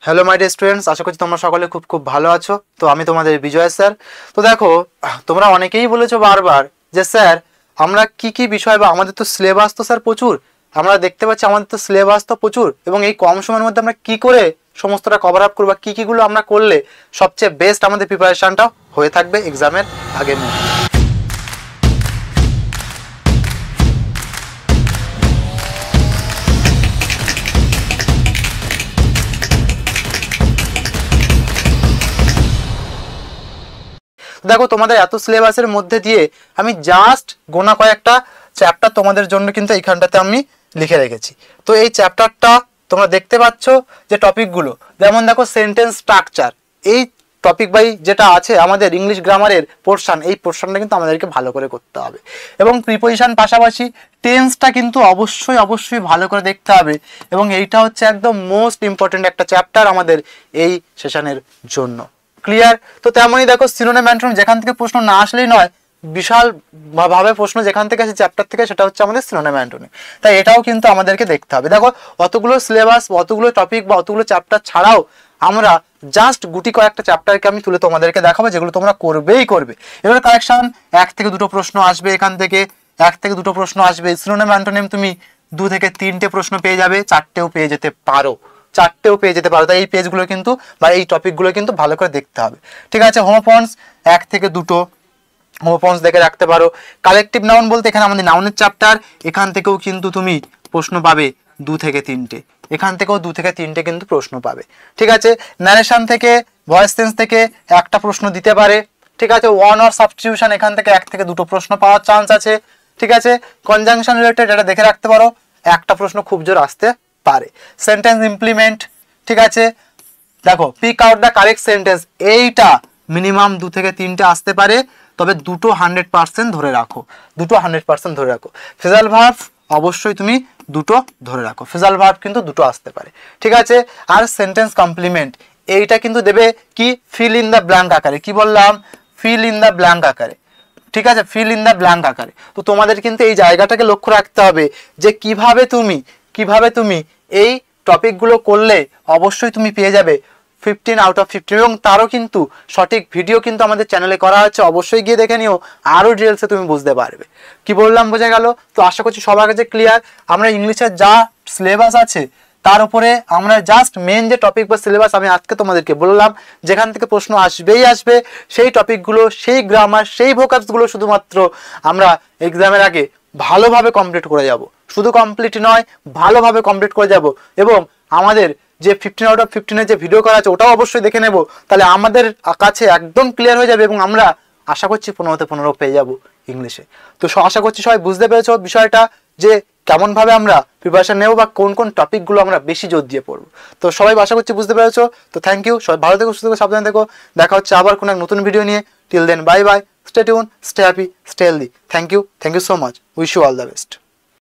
Hello my dear students, আশা করছি তোমরা সকলে খুব খুব ভালো আছো। তো আমি তোমাদের বিজয় স্যার। তো দেখো, তোমরা অনেকেই বলেছো বারবার যে স্যার আমরা কি কি বিষয় বা আমাদের তো সিলেবাস তো স্যার প্রচুর, আমরা দেখতে পাচ্ছি আমাদের তো সিলেবাস তো প্রচুর, এবং এই কম সময়ের মধ্যে আমরা কি করে সমস্তটা কভার আপ করবো, কী কীগুলো আমরা করলে সবচেয়ে বেস্ট আমাদের প্রিপারেশনটা হয়ে থাকবে এক্সামের আগের মধ্যে। দেখো, তোমাদের এত সিলেবাসের মধ্যে দিয়ে আমি জাস্ট গোনা কয়েকটা চ্যাপ্টার তোমাদের জন্য কিন্তু এইখানটাতে আমি লিখে রেখেছি। তো এই চ্যাপ্টারটা তোমরা দেখতে পাচ্ছ যে টপিকগুলো, যেমন দেখো সেন্টেন্স স্ট্রাকচার, এই টপিক বাই যেটা আছে আমাদের ইংলিশ গ্রামারের পোর্শন, এই পোর্শনটা কিন্তু আমাদেরকে ভালো করে করতে হবে। এবং প্রিপোজিশন পাশাপাশি টেন্সটা কিন্তু অবশ্যই ভালো করে দেখতে হবে। এবং এইটা হচ্ছে একদম মোস্ট ইম্পর্টেন্ট একটা চ্যাপ্টার আমাদের এই সেশনের জন্য। ক্লিয়ার? তো তেমনই দেখো সিনোনিম অ্যান্টোনিম, যেখান থেকে প্রশ্ন না আসলেই নয়, বিশাল ভাবে প্রশ্ন যেখান থেকে আসে চ্যাপ্টার থেকে, সেটা হচ্ছে আমাদের সিনোনিম অ্যান্টোনিম। তাই এটাও কিন্তু আমাদেরকে দেখতে হবে। দেখো, অতগুলো সিলেবাস, অতগুলো টপিক বা অতগুলো চ্যাপ্টার ছাড়াও আমরা জাস্ট গুটি কয়েকটা চ্যাপ্টারকে আমি তুলে তোমাদেরকে দেখাবো, যেগুলো তোমরা করবে। এবার কারেকশন 1 থেকে 2টো প্রশ্ন আসবে, এখান থেকে 1 থেকে 2টো প্রশ্ন আসবে। সিনোনিম অ্যান্টোনিম তুমি 2 থেকে 3টে প্রশ্ন পেয়ে যাবে, 4টেও পেয়ে যেতে পারো। তাই এই পেজগুলো কিন্তু বা এই টপিকগুলো কিন্তু ভালো করে দেখতে হবে। ঠিক আছে? হোমোফোনস 1 থেকে 2টো হোমোফোনস দেখে রাখতে পারো। কালেকটিভ নাউন বলতে এখানে আমাদের নাউনের চ্যাপ্টার, এখান থেকেও কিন্তু তুমি প্রশ্ন পাবে 2 থেকে 3টে, এখান থেকেও 2 থেকে 3টে কিন্তু প্রশ্ন পাবে। ঠিক আছে? ন্যারেশন থেকে, ভয়েস সেন্স থেকে একটা প্রশ্ন দিতে পারে। ঠিক আছে? ওয়ান অর সাবস্টিটিউশন, এখান থেকে 1 থেকে 2টো প্রশ্ন পাওয়ার চান্স আছে। ঠিক আছে? কনজাংশন রিলেটেড এটা দেখে রাখতে পারো, একটা প্রশ্ন খুব জোর আসতে পারে। সেন্টেন্স ইমপ্লিমেন্ট, ঠিক আছে? দেখো, pick out the correct sentence, এইটা মিনিমাম 2 থেকে 3টে আসতে পারে, তবে 2টো 100% ধরে রাখো, 2টো 100% ধরে রাখো। ফ্রেজাল ভার্ব অবশ্যই তুমি 2টো ধরে রাখো, ফ্রেজাল ভার্ব কিন্তু 2টো আসতে পারে। ঠিক আছে? আর সেন্টেন্স কমপ্লিমেন্ট, এইটা কিন্তু দেবে কি ফিল ইন দ্য ব্ল্যাঙ্ক আকারে। কি বললাম? ফিল ইন দ্য ব্ল্যাঙ্ক আকারে। ঠিক আছে? ফিল ইন দ্য ব্ল্যাঙ্ক আকারে। তো তোমাদের কিন্তু এই জায়গাটাকে লক্ষ্য রাখতে হবে যে কিভাবে তুমি এই টপিকগুলো করলে অবশ্যই তুমি পেয়ে যাবে 15 আউট অফ 15। এবং তারও কিন্তু সঠিক ভিডিও কিন্তু আমাদের চ্যানেলে করা হচ্ছে, অবশ্যই গিয়ে দেখে নিও, আরও ডিটেলসে তুমি বুঝতে পারবে। কি বললাম বোঝা গেল? তো আশা করছি সবার কাছে ক্লিয়ার। আমরা ইংলিশের যা সিলেবাস আছে তার উপরে আমরা জাস্ট মেন যে টপিক বা সিলেবাস আমি আজকে তোমাদেরকে বললাম, যেখান থেকে প্রশ্ন আসবে, সেই টপিকগুলো, সেই গ্রামার, সেই ভোকাবসগুলো শুধুমাত্র আমরা এক্সামের আগে ভালোভাবে কমপ্লিট করে যাব। শুধু কমপ্লিট নয়, ভালোভাবে কমপ্লিট করে যাব। এবং আমাদের যে 15 আউট অফ 15-এর যে ভিডিও করা আছে ওটাও অবশ্যই দেখে নেব, তাহলে আমাদের কাছে একদম ক্লিয়ার হয়ে যাবে। এবং আমরা আশা করছি 15তে 15 পেয়ে যাব ইংলিশে। তো আশা করছি সবাই বুঝতে পেরেছো বিষয়টা, যে কেমনভাবে আমরা প্রিপারেশন নেব বা কোন কোন টপিকগুলো আমরা বেশি জোর দিয়ে পড়বো। তো সবাই আশা করছি বুঝতে পেরেছো। তো থ্যাংক ইউ, সবাই ভালো থেকো, সুস্থ থেকো, সাবধানে থেকো। দেখা হচ্ছে আবার কোনো এক নতুন ভিডিও নিয়ে। Till then, bye bye, stay tune, stay happy, stay healthy. Thank you so much, wish you all the best.